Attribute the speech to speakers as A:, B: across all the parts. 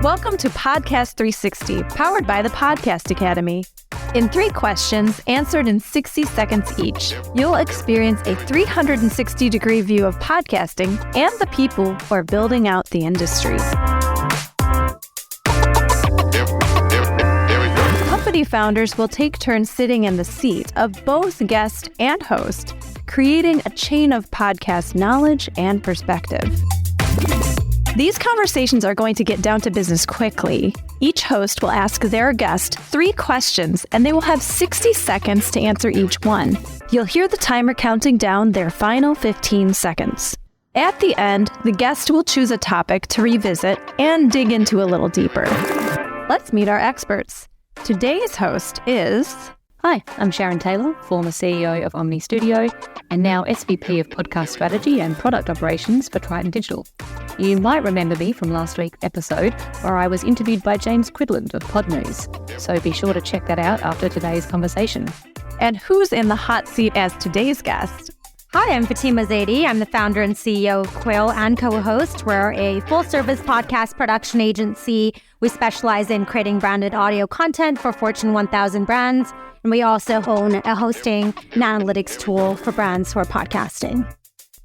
A: Welcome to Podcast 360, powered by the Podcast Academy. In 3 questions, answered in 60 seconds each, you'll experience a 360-degree view of podcasting and the people who are building out the industry. Company founders will take turns sitting in the seat of both guest and host, creating a chain of podcast knowledge and perspective. These conversations are going to get down to business quickly. Each host will ask their guest 3 questions, and they will have 60 seconds to answer each one. You'll hear the timer counting down their final 15 seconds. At the end, the guest will choose a topic to revisit and dig into a little deeper. Let's meet our experts. Today's host is...
B: Hi, I'm Sharon Taylor, former CEO of Omni Studio, and now SVP of Podcast Strategy and Product Operations for Triton Digital. You might remember me from last week's episode where I was interviewed by James Quidland of Pod News, so be sure to check that out after today's conversation.
A: And who's in the hot seat as today's guest?
C: Hi, I'm Fatima Zaidi. I'm the founder and CEO of Quill and co-host. We're a full-service podcast production agency. We specialize in creating branded audio content for Fortune 1000 brands. And we also own a hosting and analytics tool for brands who are podcasting.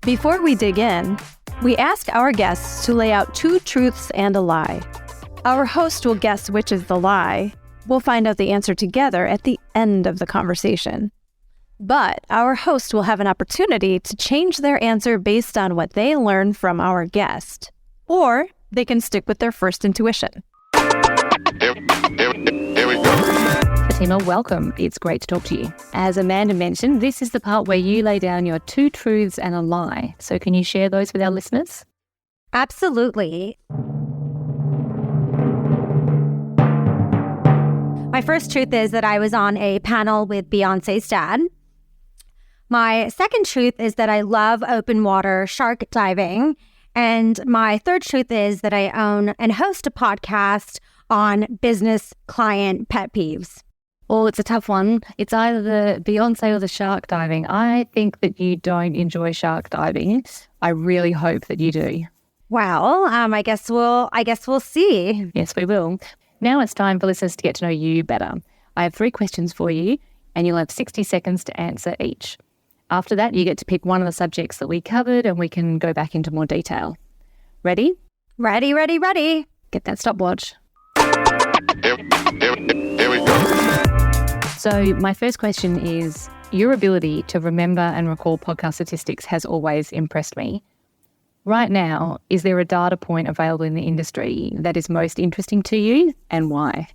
A: Before we dig in, we ask our guests to lay out 2 truths and a lie. Our host will guess which is the lie. We'll find out the answer together at the end of the conversation. But our host will have an opportunity to change their answer based on what they learn from our guest. Or they can stick with their first intuition.
B: Here we go. Fatima, welcome. It's great to talk to you. As Amanda mentioned, this is the part where you lay down your 2 truths and a lie. So can you share those with our listeners?
C: Absolutely. My first truth is that I was on a panel with Beyonce's dad. My second truth is that I love open water shark diving. And my third truth is that I own and host a podcast on business client pet peeves.
B: Well, it's a tough one. It's either the Beyonce or the shark diving. I think that you don't enjoy shark diving. I really hope that you do.
C: Well, I guess we'll see.
B: Yes, we will. Now it's time for listeners to get to know you better. I have 3 questions for you, and you'll have 60 seconds to answer each. After that, you get to pick one of the subjects that we covered, and we can go back into more detail. Ready?
C: Ready.
B: Get that stopwatch. Here we go. So my first question is, your ability to remember and recall podcast statistics has always impressed me. Right now, is there a data point available in the industry that is most interesting to you, and why?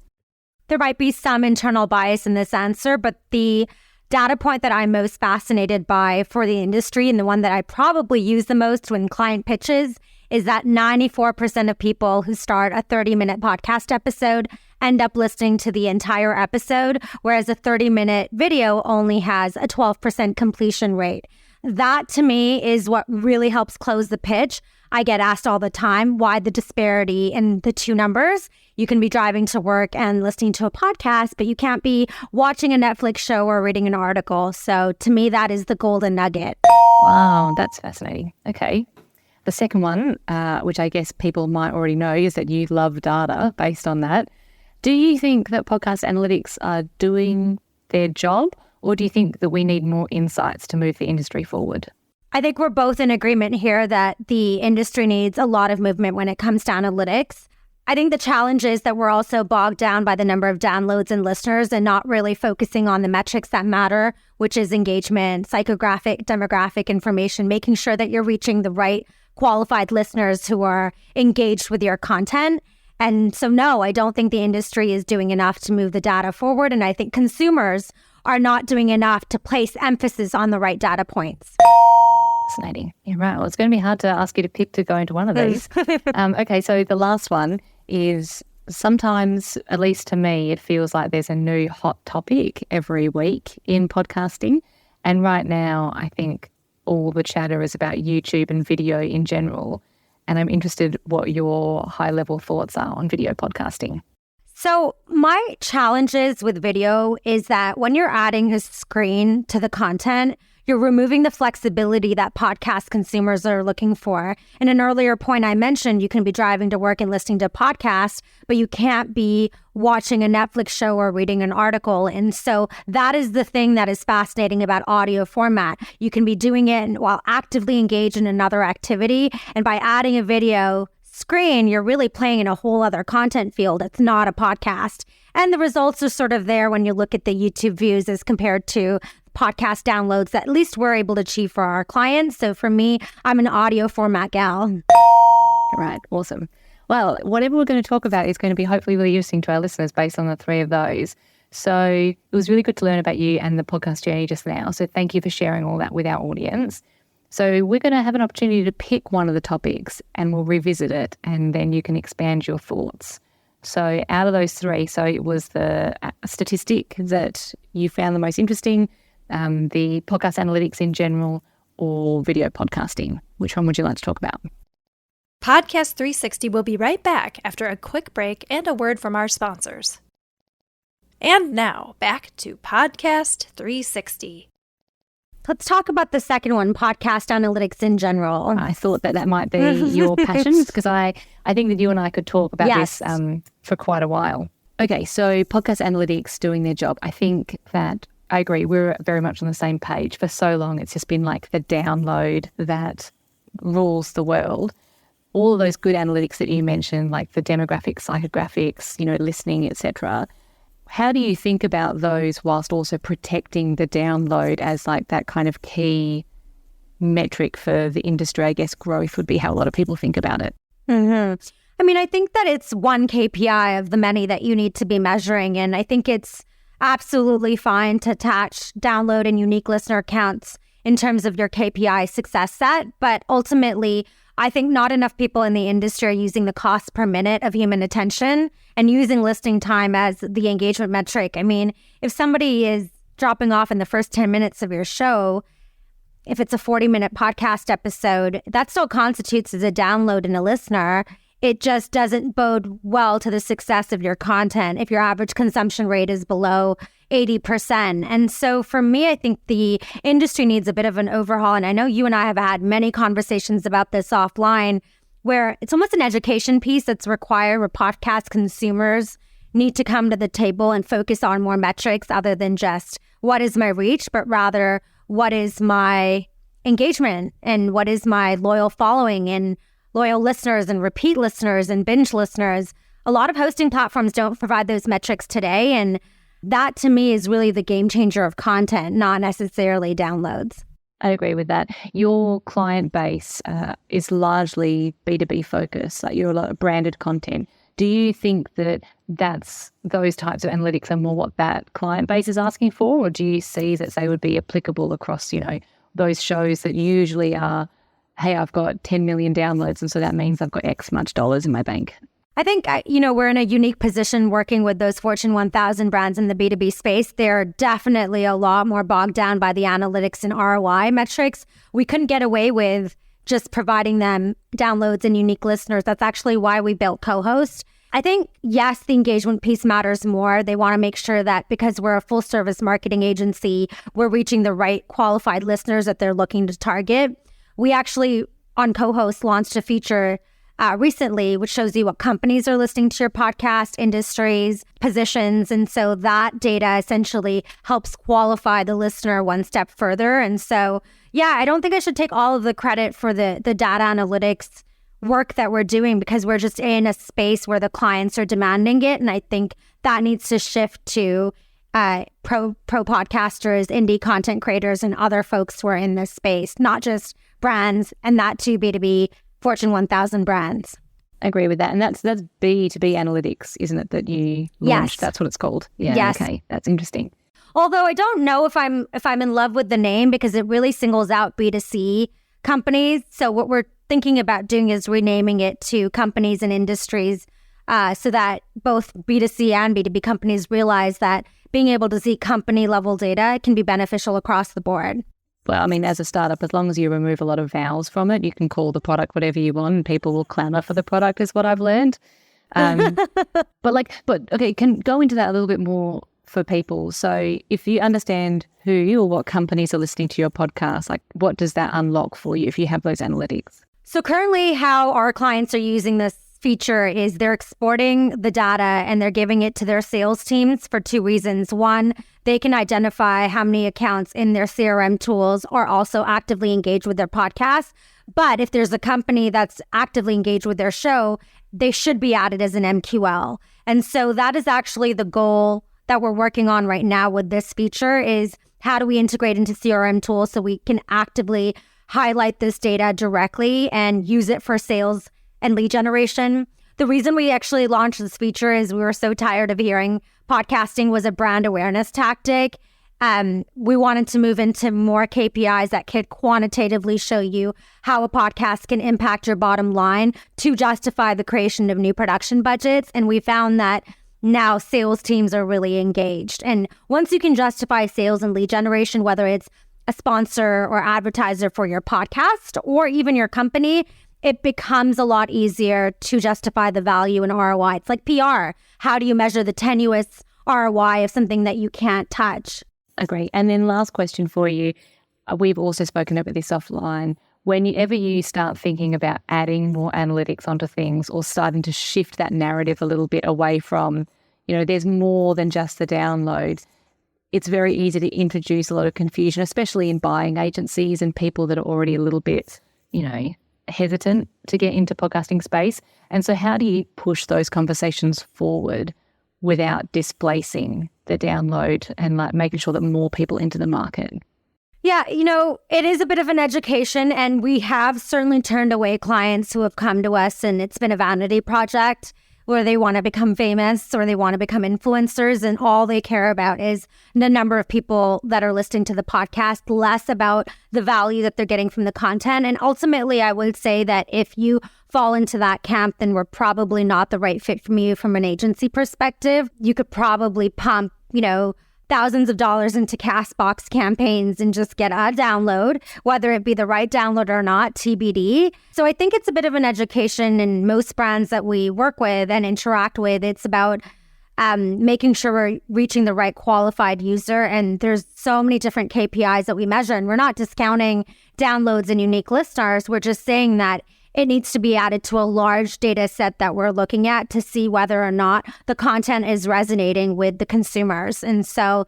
C: There might be some internal bias in this answer, but the data point that I'm most fascinated by for the industry, and the one that I probably use the most when client pitches, is that 94% of people who start a 30-minute podcast episode end up listening to the entire episode, whereas a 30-minute video only has a 12% completion rate. That, to me, is what really helps close the pitch. I get asked all the time why the disparity in the 2 numbers. You can be driving to work and listening to a podcast, but you can't be watching a Netflix show or reading an article. So to me, that is the golden nugget.
B: Wow, that's fascinating. Okay. The second one, which I guess people might already know, is that you love data based on that. Do you think that podcast analytics are doing their job, or do you think that we need more insights to move the industry forward?
C: I think we're both in agreement here that the industry needs a lot of movement when it comes to analytics. I think the challenge is that we're also bogged down by the number of downloads and listeners and not really focusing on the metrics that matter, which is engagement, psychographic, demographic information, making sure that you're reaching the right qualified listeners who are engaged with your content. And so, no, I don't think the industry is doing enough to move the data forward. And I think consumers are not doing enough to place emphasis on the right data points.
B: Fascinating. Yeah, right. Well, it's going to be hard to ask you to pick to go into one of these. Okay, so the last one is sometimes, at least to me, it feels like there's a new hot topic every week in podcasting. And right now, I think all the chatter is about YouTube and video in general. And I'm interested what your high-level thoughts are on video podcasting.
C: So my challenges with video is that when you're adding a screen to the content, you're removing the flexibility that podcast consumers are looking for. In an earlier point I mentioned, you can be driving to work and listening to a podcast, but you can't be watching a Netflix show or reading an article. And so that is the thing that is fascinating about audio format. You can be doing it while actively engaged in another activity. And by adding a video screen, you're really playing in a whole other content field. It's not a podcast. And the results are sort of there when you look at the YouTube views as compared to podcast downloads that at least we're able to achieve for our clients. So for me, I'm an audio format gal.
B: Right. Awesome. Well, whatever we're going to talk about is going to be hopefully really interesting to our listeners based on the three of those. So it was really good to learn about you and the podcast journey just now. So thank you for sharing all that with our audience. So we're going to have an opportunity to pick one of the topics and we'll revisit it, and then you can expand your thoughts. So out of those three, so it was the statistic that you found the most interesting, the podcast analytics in general, or video podcasting. Which one would you like to talk about?
D: Podcast 360 will be right back after a quick break and a word from our sponsors. And now, back to Podcast 360.
C: Let's talk about the second one, podcast analytics in general.
B: I thought that might be your passion, because I think that you and I could talk about this for quite a while. Okay, so podcast analytics doing their job. I think that I agree. We're very much on the same page. For so long, it's just been like the download that rules the world. All of those good analytics that you mentioned, like the demographics, psychographics, listening, etc. How do you think about those whilst also protecting the download as like that kind of key metric for the industry? I guess growth would be how a lot of people think about it.
C: Mm-hmm. I mean, I think that it's one KPI of the many that you need to be measuring. And I think it's absolutely fine to attach download and unique listener counts in terms of your KPI success set. But ultimately, I think not enough people in the industry are using the cost per minute of human attention and using listening time as the engagement metric. I mean, if somebody is dropping off in the first 10 minutes of your show, if it's a 40-minute podcast episode, that still constitutes as a download and a listener. It just doesn't bode well to the success of your content if your average consumption rate is below 80%. And so for me, I think the industry needs a bit of an overhaul. And I know you and I have had many conversations about this offline, where it's almost an education piece that's required, where podcast consumers need to come to the table and focus on more metrics other than just what is my reach, but rather what is my engagement and what is my loyal following and loyal listeners and repeat listeners and binge listeners. A lot of hosting platforms don't provide those metrics today. And that to me is really the game changer of content, not necessarily downloads.
B: I agree with that. Your client base is largely B2B focused, like you're a lot of branded content. Do you think that those types of analytics are more what that client base is asking for, or do you see that they would be applicable across, those shows that usually are, hey, I've got 10 million downloads, and so that means I've got X much dollars in my bank?
C: I think, we're in a unique position working with those Fortune 1000 brands in the B2B space. They're definitely a lot more bogged down by the analytics and ROI metrics. We couldn't get away with just providing them downloads and unique listeners. That's actually why we built Co-Host. I think, yes, the engagement piece matters more. They want to make sure that because we're a full service marketing agency, we're reaching the right qualified listeners that they're looking to target. We actually, on Co-Host, launched a feature recently, which shows you what companies are listening to your podcast, industries, positions. And so that data essentially helps qualify the listener one step further. And so, I don't think I should take all of the credit for the data analytics work that we're doing, because we're just in a space where the clients are demanding it. And I think that needs to shift to pro podcasters, indie content creators, and other folks who are in this space, not just brands, and that too B2B Fortune 1000 brands.
B: I agree with that. And that's B2B analytics, isn't it, that you launched? Yes. That's what it's called. Yeah. Yes. Okay. That's interesting.
C: Although I don't know if I'm in love with the name, because it really singles out B2C companies. So what we're thinking about doing is renaming it to companies and industries, so that both B2C and B2B companies realize that being able to see company level data can be beneficial across the board.
B: Well, I mean, as a startup, as long as you remove a lot of vowels from it, you can call the product whatever you want, and people will clamour for the product, is what I've learned. But okay, can go into that a little bit more for people. So if you understand who or what companies are listening to your podcast, like what does that unlock for you if you have those analytics?
C: So currently how our clients are using this feature is they're exporting the data and they're giving it to their sales teams for two reasons. One, they can identify how many accounts in their CRM tools are also actively engaged with their podcast. But if there's a company that's actively engaged with their show, they should be added as an MQL. And so that is actually the goal that we're working on right now with this feature is how do we integrate into CRM tools so we can actively highlight this data directly and use it for sales and lead generation. The reason we actually launched this feature is we were so tired of hearing podcasting was a brand awareness tactic. We wanted to move into more KPIs that could quantitatively show you how a podcast can impact your bottom line to justify the creation of new production budgets. And we found that now sales teams are really engaged. And once you can justify sales and lead generation, whether it's a sponsor or advertiser for your podcast or even your company, it becomes a lot easier to justify the value in ROI. It's like PR. How do you measure the tenuous ROI of something that you can't touch?
B: Agree. And then last question for you. We've also spoken about this offline. Whenever you start thinking about adding more analytics onto things or starting to shift that narrative a little bit away from, there's more than just the download, it's very easy to introduce a lot of confusion, especially in buying agencies and people that are already a little bit, hesitant to get into podcasting space. And so how do you push those conversations forward without displacing the download and making sure that more people enter the market?
C: Yeah, it is a bit of an education, and we have certainly turned away clients who have come to us and it's been a vanity project where they want to become famous or they want to become influencers, and all they care about is the number of people that are listening to the podcast, less about the value that they're getting from the content. And ultimately, I would say that if you fall into that camp, then we're probably not the right fit for you from an agency perspective. You could probably pump, thousands of dollars into Castbox campaigns and just get a download, whether it be the right download or not, TBD. So I think it's a bit of an education, in most brands that we work with and interact with. It's about making sure we're reaching the right qualified user. And there's so many different KPIs that we measure, and we're not discounting downloads and unique listeners. We're just saying that it needs to be added to a large data set that we're looking at to see whether or not the content is resonating with the consumers. And so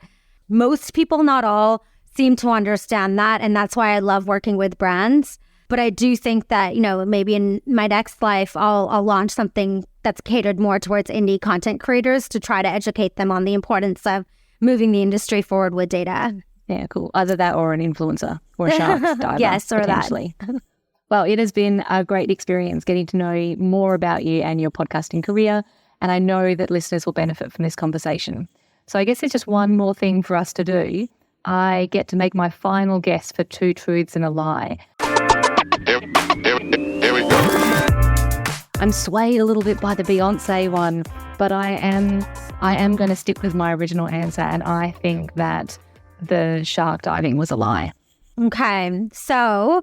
C: most people, not all, seem to understand that. And that's why I love working with brands. But I do think that, maybe in my next life, I'll launch something that's catered more towards indie content creators to try to educate them on the importance of moving the industry forward with data.
B: Yeah, cool. Either that or an influencer or a shark diver.
C: Yes, or
B: potentially. Well, it has been a great experience getting to know more about you and your podcasting career, and I know that listeners will benefit from this conversation. So I guess there's just one more thing for us to do. I get to make my final guess for Two Truths and a Lie.
E: There we go.
B: I'm swayed a little bit by the Beyonce one, but I am going to stick with my original answer, and I think that the shark diving was a lie.
C: Okay, so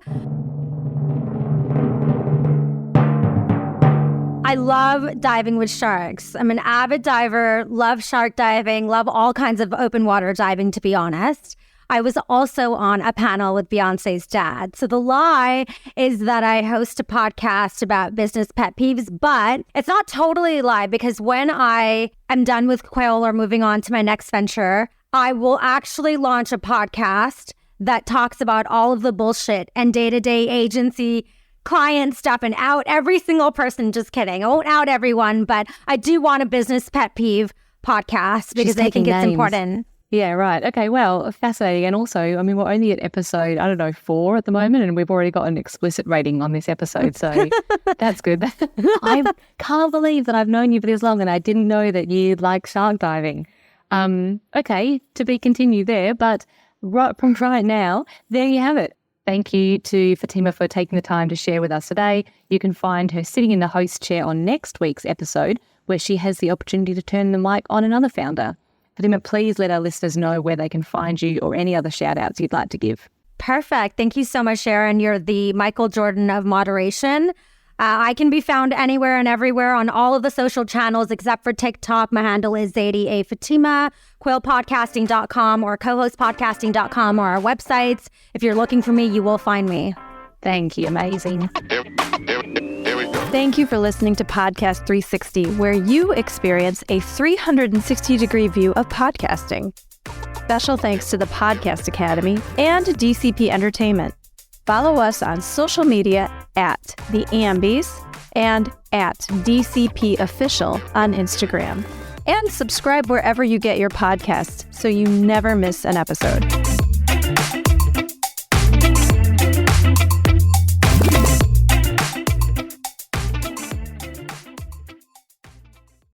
C: I love diving with sharks. I'm an avid diver, love shark diving, love all kinds of open water diving, to be honest. I was also on a panel with Beyonce's dad. So the lie is that I host a podcast about business pet peeves, but it's not totally a lie, because when I am done with Quill or moving on to my next venture, I will actually launch a podcast that talks about all of the bullshit and day-to-day agency client stuff and out every single person. Just kidding. I won't out everyone, but I do want a business pet peeve podcast because I think it's important.
B: Yeah, right. Okay, well, fascinating. And also, we're only at episode, 4 at the moment, and we've already got an explicit rating on this episode. So that's good. I can't believe that I've known you for this long and I didn't know that you like shark diving. Okay, to be continued there, but right now, there you have it. Thank you to Fatima for taking the time to share with us today. You can find her sitting in the host chair on next week's episode, where she has the opportunity to turn the mic on another founder. Fatima, please let our listeners know where they can find you or any other shout outs you'd like to give.
C: Perfect. Thank you so much, Sharon. You're the Michael Jordan of moderation. I can be found anywhere and everywhere on all of the social channels except for TikTok. My handle is Zaidi A. Fatima, quillpodcasting.com or cohostpodcasting.com or our websites. If you're looking for me, you will find me.
B: Thank you. Amazing.
E: Here we go.
A: Thank you for listening to Podcast 360, where you experience a 360-degree view of podcasting. Special thanks to the Podcast Academy and DCP Entertainment. Follow us on social media at The Ambies and at DCP Official on Instagram. And subscribe wherever you get your podcasts so you never miss an episode.